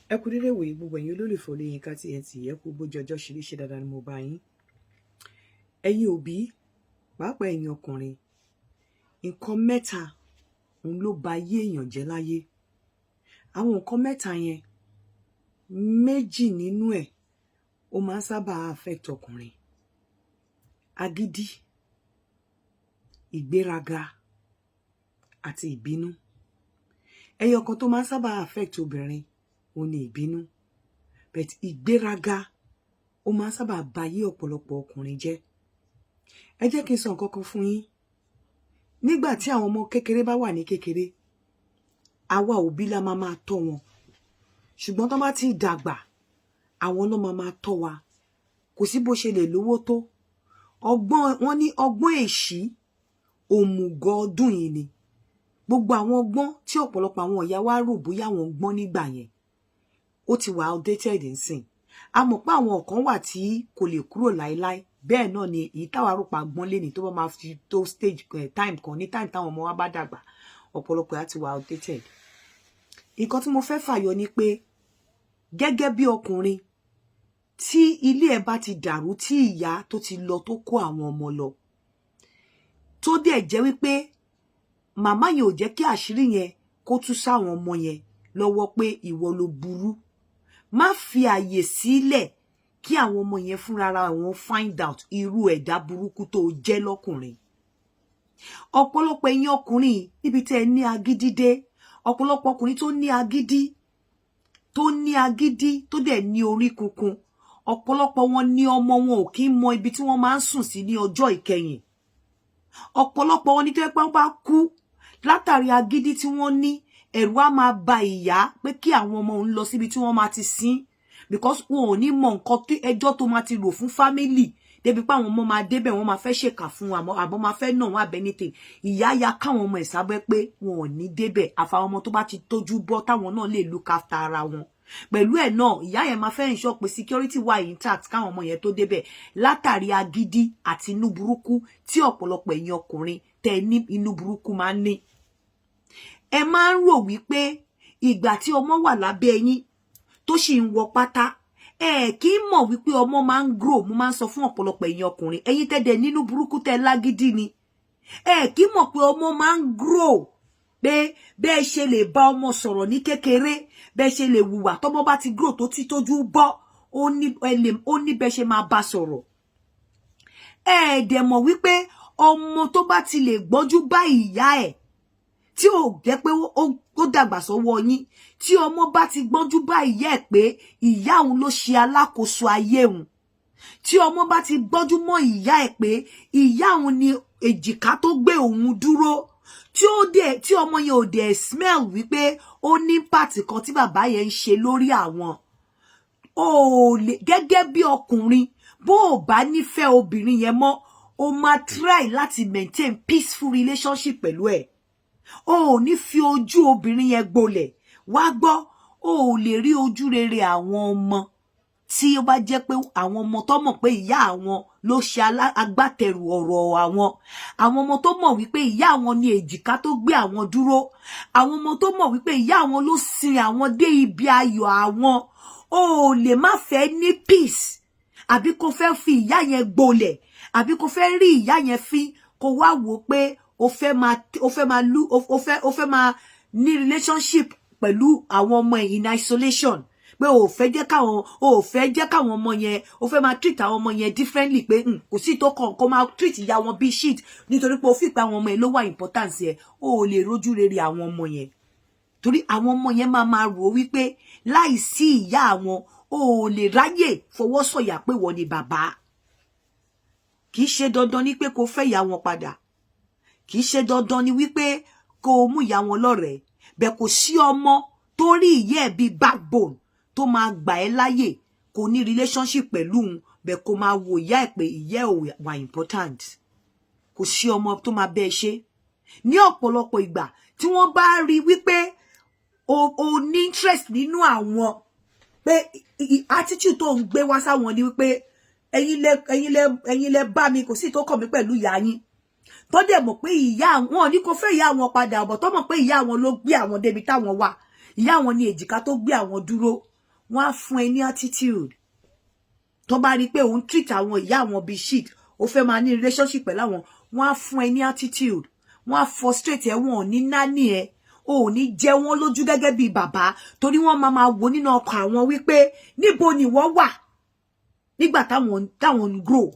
ẹ kú dédé wòye gbogbo ẹ̀yin olólùfẹ́ Olóyinka TNT ẹ kú bójú ọjọ́ ṣe dáadáa ni mo bá yín. Ẹ̀yin òbí pàápàá ẹ̀yin ọkùnrin, nǹkan mẹ́ta òun ló ba ayé èèyàn jẹ́ láyé. Àwọn nǹkan mẹ́ta yẹn, méjì nínú ẹ̀ ó máa ń sábà affect ọkùnrin: agídí, ìgbéraga àti ìbínú. Ẹyọ kan tó máa ń sábà affect obìnrin ó ní ìbínú, but ìgbéraga ó máa ń sábà ba ayé ọ̀pọ̀lọpọ̀ ọkùnrin jẹ́. Ẹ jẹ́ kí n sọ nǹkan kan fún yín. Nígbà tí àwọn ọmọ kékeré bá wà ní kékeré, àwa òbí la máa tọ́ wọn, ṣùgbọ́n tó bá ti dàgbà àwọn náà máa tọ́ wa. Kò sí bó ṣe lè lówó tó. Wọ́n ní ọgbọ́n èṣí òmùgọ̀ ọdún yìí ni. Gbogbo àwọn ọgbọ́n tí ọ̀pọ̀lọpọ̀ àwọn ìyá wa rò bóyá àwọn gbọ́n nígbà yẹn ó ti wà outdated nsìn. A mọ̀ pé àwọn kan wà tí kò lè kúrò láéláé. Bẹ́ẹ̀ náà ni èyí táwa rò pa gbọ́n léni tó bá máa fi tó stage time kan ní time táwọn ọmọ wa bá dàgbà, ọ̀pọ̀lọpọ̀ á ti wà outdated. Nǹkan tí mo fẹ́ fàyọ ni pé gẹ́gẹ́ bí ọkùnrin, tí ilé ẹ̀ bá ti dàrú, tí ìyá tó ti lọ tó kó àwọn ọmọ lọ, tó dẹ̀ jẹ́ wípé màmá yẹn ò jẹ́ kí àṣírí yẹn kó tú sáwọn ọmọ yẹn lọ́wọ́ pé ìwọ ló burú, má fi àyè sílẹ̀ kí àwọn ọmọ yẹn fúnra wọn find out irú ẹ̀dá burúkú tó jẹ́ lọ́kùnrin. Ọ̀pọ̀lọpọ̀ ẹ̀yin ọkùnrin níbi tẹ́ ẹ ní agídí dé, ọ̀pọ̀lọpọ̀ ọkùnrin tó ní agídí tó dẹ̀ ní orí kunkun, ọ̀pọ̀lọpọ̀ wọn ní ọmọ wọn ò kí ń mọ ibi tí wọ́n máa ń sùn sí ní ọjọ́ ìkẹyìn. Ọ̀pọ̀lọpọ̀ wọn ní tó pé wọ́n bá kú látàrí agídí tí wọ́n ní, ẹ̀rù á máa ba ìyá pé kí àwọn ọmọ òun lọ síbi tí wọ́n máa ti sin, because wọn ò ní mọ nǹkan tí ẹjọ́ tó máa ti rò fún family débi pé àwọn ọmọ máa débẹ̀ wọ́n máa fẹ́ ṣèkà fún àbọ̀ máa fẹ́ nà wọ́n anything. Ìyá ya káwọn ọmọ ẹ̀ sábẹ́ pé wọn ò ní débẹ̀ àfàwọn ọmọ tó bá ti tójú bọ́ táwọn náà lè look after ara wọn. Pẹ̀lú ẹ̀ náà ìyá yẹn máa fẹ́ ensure pé security wà intact káwọn ọmọ yẹn tó débẹ̀, látàrí agídí àti inú burúkú tí ọ̀pọ̀lọpọ̀ ẹ̀yin ọkùnrin tẹ́ ní inú burúkú máa ń ní. Ẹ máa ń rò wípé ìgbà tí ọmọ wà lábẹ́ yín tó sì ń wọ pátá, kì í mọ̀ wípé ọmọ máa ń grow. Mo máa ń sọ fún ọ̀pọ̀lọpọ̀ ẹ̀yin ọkùnrin, ẹ̀yin tẹ́dẹ̀ nínú burúkú tẹ́ lágídí ni, kì í mọ̀ pé ọmọ máa ń grow, pé bẹ́ẹ̀ ṣe lè bá ọmọ sọ̀rọ̀ ní kékeré, bẹ́ẹ̀ ṣe lè hùwà tọ́mọ bá ti grow tó ti tójú bọ́, ó ní bẹ́ẹ̀ ṣe máa bá sọ̀rọ̀. Dẹ̀ mọ̀ wípé ọmọ tó bá ti lè gbọ́njú bá ìyá ẹ̀ tí ò jẹ́ pé ó dàgbà sọ́wọ́ yín, tí ọmọ bá ti gbọ́njú bá ìyá ẹ̀ pé ìyá òun ló ṣe alákòóso ayé òun, tí ọmọ bá ti gbọ́njú mọ́ ìyá ẹ̀ pé ìyá òun ni èjìká tó gbé òun dúró, tí ọmọ yẹn ò dẹ̀ smell wípé ó ní pàtì kan tí bàbá yẹn ń ṣe lórí àwọn, gẹ́gẹ́ bí ọkùnrin, bó o bá nífẹ̀ẹ́ obìnrin yẹn mọ́, o máa try láti maintain peaceful relationship pẹ̀lú ẹ̀. O ò ní fi ojú obìnrin yẹn gbolẹ̀. Wá gbọ́, o ò lè rí ojú rere àwọn ọmọ tí ó bá jẹ́ pé àwọn ọmọ tó mọ̀ pé ìyá àwọn ló ṣe agbátẹrù ọ̀rọ̀ àwọn ọmọ tó mọ̀ wípé ìyá àwọn ni èjìká tó gbé àwọn dúró, àwọn ọmọ tó mọ̀ wípé ìyá àwọn ló sin àwọn dé ibi ayọ̀ àwọn. O ò lè má fẹ́ ní peace, àbí kó fẹ́ fi ìyá yẹn gbolẹ̀, àbí kó fẹ́ rí ìyá yẹn fín, kó wá wò pé o fẹ́ máa ní relationship pẹ̀lú àwọn ọmọ ẹ̀ in isolation, pé o fẹ́ jẹ́ káwọn ọmọ yẹn, o fẹ́ máa treat àwọn ọmọ yẹn differently, pé kò sí tó kàn kó máa treat ìyá wọn bí shit nítorí pé o fi pé àwọn ọmọ yẹn ló wà importance yẹn. O ò lè rojú rere àwọn ọmọ yẹn, torí àwọn ọmọ yẹn máa rò wípé láìsí ìyá àwọn o ò lè ráyè fọwọ́ sọ̀yà pé wọ́n ni bàbá. Kì í ṣe dandan ni pé kó fẹ́ ìyá wọn padà, kì í ṣe dandan ni wípé kó mú ìyá wọn lọ́rẹ̀ẹ́, bẹ́ẹ̀ kò sí ọmọ tó rí ìyá ẹ̀ bí backbone tó máa gbà ẹ́ láyè kò ní relationship pẹ̀lú òun, bẹ́ẹ̀ kó máa wo ìyá ẹ̀ pé ìyá ẹ̀ wà important. Kò sí ọmọ tó máa bẹ́ẹ̀ ṣe. Ní ọ̀pọ̀lọpọ̀ ìgbà tí wọ́n bá rí wípé o ní interest nínú àwọn, pé attitude tó ń gbé wá sáwọn ni wípé ẹ̀yin lẹ bá mi, kò sí tó kàn mí pẹ̀lú ìyá yín, tó dẹ̀ mọ̀ pé ìyá wọn ní kó fẹ́ ìyá wọn padà, ọ̀bọ̀ tó mọ̀ pé ìyá wọn ló gbé àwọn débi táwọn wà, ìyá wọn ni èjìká tó gbé àwọn dúró, wọ́n á fún ẹ ní attitude tó bá rí pé òun treat àwọn ìyá àwọn bí shit ó fẹ́ máa ní relationship pẹ̀lú àwọn wọ́n á fún ẹ ní attitude wọ́n á frustrate ẹ wọn ò ní náání ẹ ò ní jẹ wọ́n lójú gẹ́gẹ́ bí bàbá torí wọ́n máa wò nínú ọkàn àwọn wípé níbo ni wọ́n wà nígbà táwọn ń grow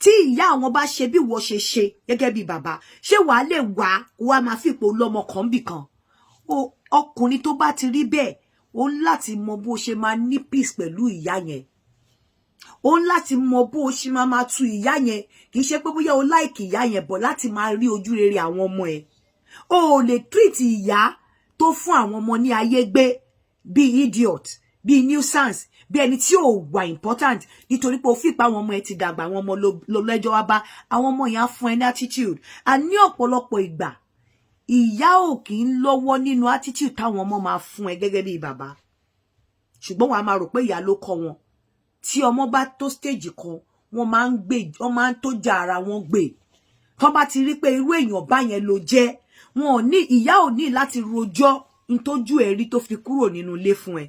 tí ìyá àwọn bá ṣe bí wọ́n ṣe gẹ́gẹ́ bí bàbá ṣé wàá lè wá máa fipò lọ́mọ kan bì kan ọkùnrin tó bá ti rí bẹ́ẹ̀ ó ń láti mọ bó ṣe máa ní peace pẹ̀lú ìyá yẹn ó ń láti mọ bó ṣe máa tu ìyá yẹn kì í ṣe pé bóyá o like ìyá yẹn bọ̀ láti máa rí ojú rere àwọn ọmọ ẹ̀ o ò lè treat ìyá tó fún àwọn ọmọ ní ayé gbé bí idiot bí nuisance bí ẹni tí ò wà important nítorí pé o fi pa àwọn ọmọ ẹ ti dàgbà àwọn ọmọ ló lẹ́jọ́ wá bá àwọn ọmọ yẹn á fún ẹ ní attitude a ní ọ̀pọ̀lọpọ̀ ìgbà ìyá ò kì í lọ́wọ́ nínú attitude táwọn ọmọ máa fún ẹ gẹ́gẹ́ bí bàbá ṣùgbọ́n wàá máa rò pé ìyá ló kọ́ wọn tí ọmọ bá tó stage kan wọ́n máa ń tó já ara wọn gbé tó bá ti rí pé irú èèyàn bá yẹn ló jẹ́ wọn ò ní ìyá ò ní láti rojọ́ ntójú ẹ̀ rí tó fi kúrò nínú ilé fún ẹ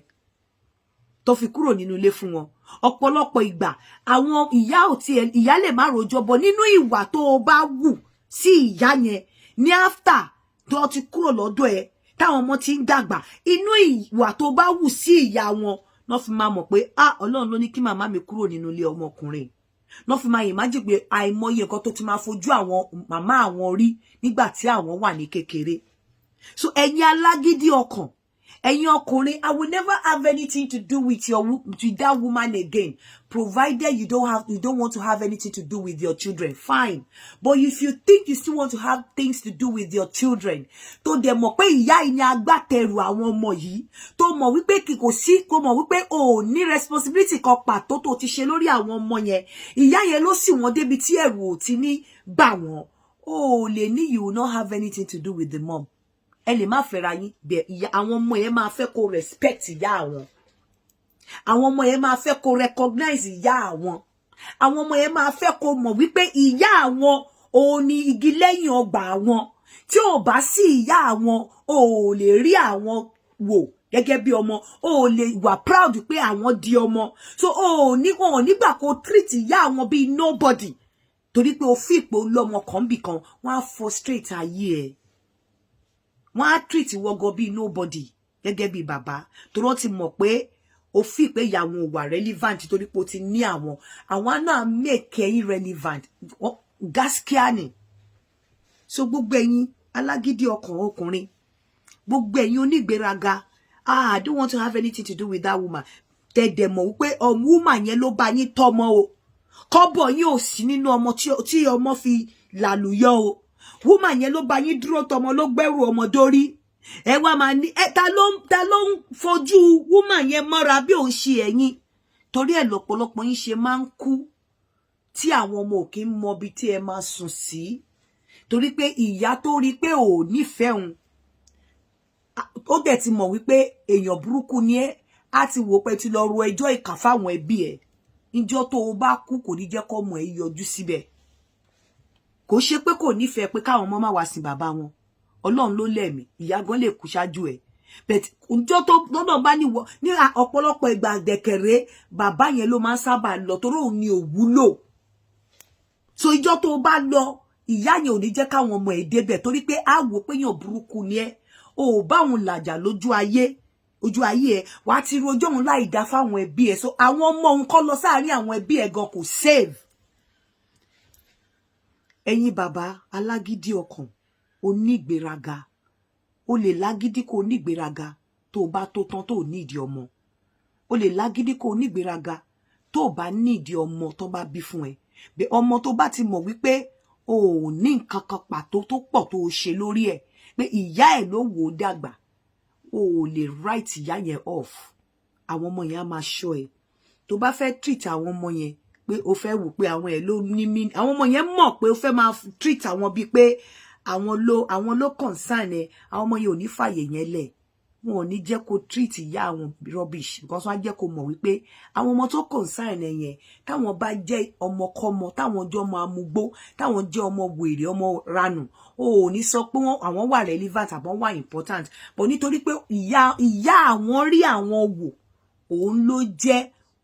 tó fi kúrò nínú ilé fún wọn ọ̀pọ̀lọpọ̀ ìgbà àwọn ìyá lè má rojọ́ bọ̀ nínú ìwà tó o bá wù sí ìyá yẹn ní after tó ti kúrò lọ́dọ̀ ẹ táwọn ọmọ ti ń dàgbà inú ìwà tó bá wù sí ìyá wọn náà fi máa mọ̀ pé Ọlọ́run ló ní kí màmá mi kúrò nínú ilé ọmọkùnrin náà fi máa imagine pé àìmọye nǹkan tó ti máa fojú àwọn màmá àwọn rí nígbà tí àwọn wà ní kékeré so ẹ̀yin alágídí ọkàn ẹ̀yin ọkùnrin I will never have anything to do with that woman again provided you don't want to have anything to do with your children fine but if you think you still want to have things to do with your children tó dẹ̀ mọ̀ pé ìyá yìí ni agbátẹrù àwọn ọmọ yìí tó mọ̀ wípé kò mọ̀ wípé o ò ní responsibility kan pàtó tó ti ṣe lórí àwọn ọmọ yẹn ìyá yẹn ló sì wọ́n débi tí ẹ̀rù ò ti ní bà wọ́n o lè ní you will not have anything to do with the mom ẹ lè má fẹ́ra yín bẹ́ẹ̀ ìyá àwọn ọmọ yẹn máa fẹ́ kó respect ìyá àwọn ọmọ yẹn máa fẹ́ kó recognize ìyá àwọn ọmọ yẹn máa fẹ́ kó mọ̀ wípé ìyá àwọn òun ni igi lẹ́yìn ọgbà àwọn tí ò bá sí ìyá àwọn ò lè rí àwọn wò gẹ́gẹ́ bí ọmọ ò lè wà proud pé àwọn di ọmọ so wọn ò nígbà kó treat ìyá àwọn bíi nobody torí pé o fi ipò lọ́mọ kan bì kan wọ́n á frustrate ayé ẹ̀ wọ́n á treat wọ́gọ́ bíi nobody gẹ́gẹ́ bí bàbá torí wọ́n ti mọ̀ pé o fi pé ìyá wọn ò wà relevant torí pé o ti ní àwọn náà make ẹ̀yin relevant gaskiya ni so gbogbo ẹ̀yin alágídí ọkùnrin gbogbo ẹ̀yin onígbéraga I don't want to have anything to do with that woman tẹ̀dẹ̀ mọ̀ wípé woman yẹn ló bá yín tọ́mọ o kọ́bọ̀ yín ò sí nínú ọmọ tí ọmọ fi làlùyọ o woman yẹn ló bá yín dúró tọmọ ló gbẹ́rù ọmọ dórí ẹ wá máa ní ta ló ń fojú woman yẹn mọ́ra bí òun ṣe ẹ̀yin torí ẹ̀ lọ́pọ̀lọpọ̀ yín ṣe máa ń kú tí àwọn ọmọ ò kí ń mọ bí tí ẹ máa sùn sí torí pé ìyá tó rí pé ò nífẹ̀ẹ́ òun ó dẹ̀ ti mọ̀ wípé èèyàn burúkú ni ẹ́ á ti wò pé ti lọ ro ẹjọ́ ìkà fáwọn ẹbí ẹ̀ níjọ́ tó o bá kú kò ní jẹ́ kọ́ ọmọ ẹ̀ yọjú síbẹ̀ kò ṣe pé kò nífẹ̀ẹ́ pé káwọn ọmọ má wá sin bàbá wọn Ọlọ́run ló lẹ̀mí ìyá gan lè kú ṣáájú ẹ̀ but ǹjọ́ tó lọ́dọ̀ bá ní ọ̀pọ̀lọpọ̀ ìgbà dẹ̀kẹ̀rẹ́ bàbá yẹn ló máa ń sábà lọ torí òun ni òwúlò so ìjọ́ tó bá lọ ìyá yẹn ò ní jẹ́ káwọn ọmọ ẹ̀ débẹ̀ torí pé á wò pé yàn burúkú ni ẹ́ o ò bá òun làjà lójú ayé ẹ̀ wàá ti rojọ́ òun láì dá fáwọn ẹbí ẹ̀ so àwọn ọmọ òun kọ́ lọ sáàárín àwọn ẹbí ẹ̀ gan kò save ẹ̀yin bàbá alágídí ọkàn onígbéraga o lè lágídí kó onígbéraga tó bá tó tán tó nídìí ọmọ o lè lágídí kó onígbéraga tó bá nídìí ọmọ tó bá bí fún ẹ bẹ ọmọ tó bá ti mọ̀ wípé o ò ní nǹkan kan pàtó tó pọ̀ tó ṣe lórí ẹ̀ pé ìyá ẹ̀ ló wò ó dàgbà o ò lè write ìyá yẹn off àwọn ọmọ yẹn á máa ṣọ́ ẹ tó bá fẹ́ treat àwọn ọmọ yẹn pé o fẹ́ wò pé àwọn ẹ̀ ló ní mí àwọn ọmọ yẹn mọ̀ pé o fẹ́ máa treat àwọn bíi pé àwọn ló concern ẹ àwọn ọmọ yẹn ò ní fàyè yẹn lẹ̀ wọn ò ní jẹ́ kó treat ìyá àwọn rubbish because wọ́n á jẹ́ kó mọ̀ wípé àwọn ọmọ tó concern ẹ yẹn táwọn bá jẹ́ ọmọkọ́mọ táwọn jẹ́ ọmọ amúgbó táwọn jẹ́ ọmọ wèrè ọmọ ranù o ò ní sọ pé àwọn wà relevant àbọ̀ wà important but nítorí pé ìyá àwọn rí àwọn wò òun ló jẹ́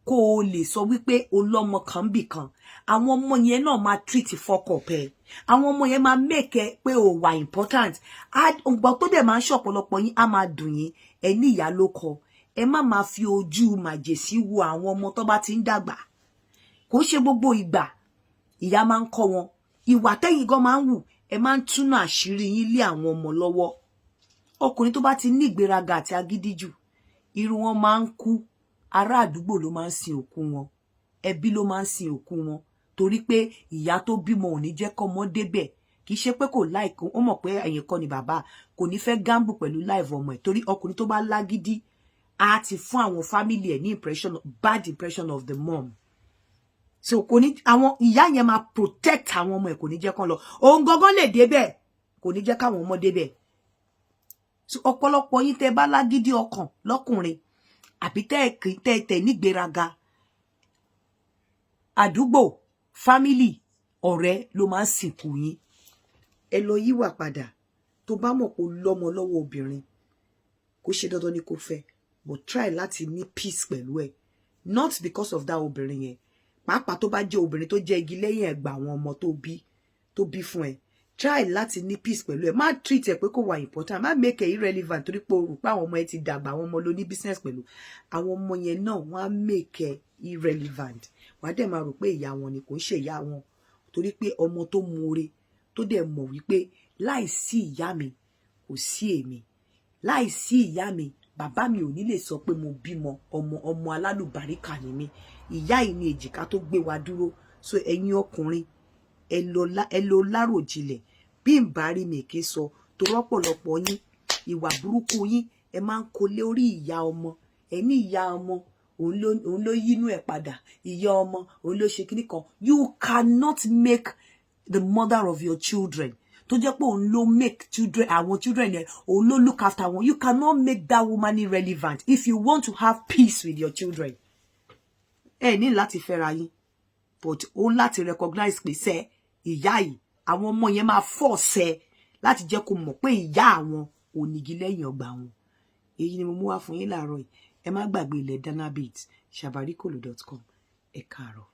kó o lè sọ wípé o lọ́mọ kan bì kan àwọn ọmọ yẹn náà máa treat fọkọpẹ àwọn ọmọ yẹn máa make pé o wà important ọgbà tó dẹ̀ máa ń ṣọ̀pọ̀lọpọ̀ yín á máa dùn yín ẹ ní ìyá ló kọ ẹ má máa fi ojú màjèsí wo àwọn ọmọ tó bá ti ń dàgbà kò ṣe gbogbo ìgbà ìyá máa ń kọ́ wọn ìwà tẹ́yìn gan máa ń wù ẹ máa ń túnú àṣírí yín lé àwọn ọmọ lọ́wọ́ ọkùnrin tó bá ti ní ìgbéraga àti agídí jù irú wọn máa ń kú ará àdúgbò ló máa ń sin òkú wọn ẹbí ló máa ń sin òkú wọn torí pé ìyá tó bímọ ò ní jẹ́ kọ́mọ débẹ̀ kì í ṣe pé kò láìkó ó mọ̀ pé ẹ̀yìn kan ni bàbá kò ní fẹ́ gamble pẹ̀lú life ọmọ ẹ̀ torí ọkùnrin tó bá lágídí á ti fún àwọn family ẹ̀ ní bad impression of the mom so kò ní àwọn ìyá yẹn máa protect àwọn ọmọ ẹ̀ kò ní jẹ́ kán lọ òun gangan lè débẹ̀ kò ní jẹ́ káwọn ọmọ débẹ̀ so ọ̀pọ̀lọpọ̀ yín tẹ́ bá lágídí ọkàn lọ́kùnrin àbí tẹ́ nígbéraga àdúgbò family ọ̀rẹ́ ló máa ń sìnkú yín ẹ lọ yíwà padà tó bá mọ̀ pé lọ́mọ lọ́wọ́ obìnrin kò ṣe dandan ni kò fẹ́ but try láti ní peace pẹ̀lú ẹ̀ not because of that obìnrin yẹn pàápàá tó bá jẹ́ obìnrin tó jẹ́ igi lẹ́yìn ẹ̀gbà àwọn ọmọ tó bí fún ẹ try láti ní peace pẹ̀lú ẹ má treat ẹ pé kò wà important má make ẹ irrelevant torí pé o rò pé àwọn ọmọ ẹ ti dàgbà àwọn ọmọ ló ní business pẹ̀lú àwọn ọmọ yẹn náà wọ́n á make ẹ irrelevant wàá dẹ̀ máa rò pé ìyá wọn ni kò ń ṣe ìyá wọn torí pé ọmọ tó mọre tó dẹ̀ mọ̀ wípé láìsí ìyá mi kò sí èmi láìsí ìyá mi bàbá mi ò ní lè sọ pé mo bímọ ọmọ alálùbáríkà ni mí ìyá yìí ni èjìká tó gbé wa dúró so ẹ̀yin ọkùnrin ẹ lọ láròjinlẹ̀ bí n bá rí mi kí sọ tó rọ́pọ̀lọpọ̀ yín ìwà burúkú yín ẹ máa ń kó lé orí ìyá ọmọ ẹ ní ìyá ọmọ òun ló yínú ẹ padà ìyá ọmọ òun ló ṣe kíní kan you cannot make the mother of your children tó jẹ́ pé òun ló make àwọn children yẹn òun ló look after wọn you cannot make that woman irrelevant if you want to have peace with your children ẹ ní láti fẹ́ra yín but òun láti recognize pé sẹ́ ìyá yìí àwọn ọmọ yẹn máa force ẹ láti jẹ́ kó mọ̀ pé ìyá àwọn ò nígi lẹ́yìn ọgbà wọn èyí ni mo mú wá fún yín láàárọ̀ yìí ẹ má gbàgbé ilẹ̀ danabit shabarikolo.com ẹ káàárọ̀.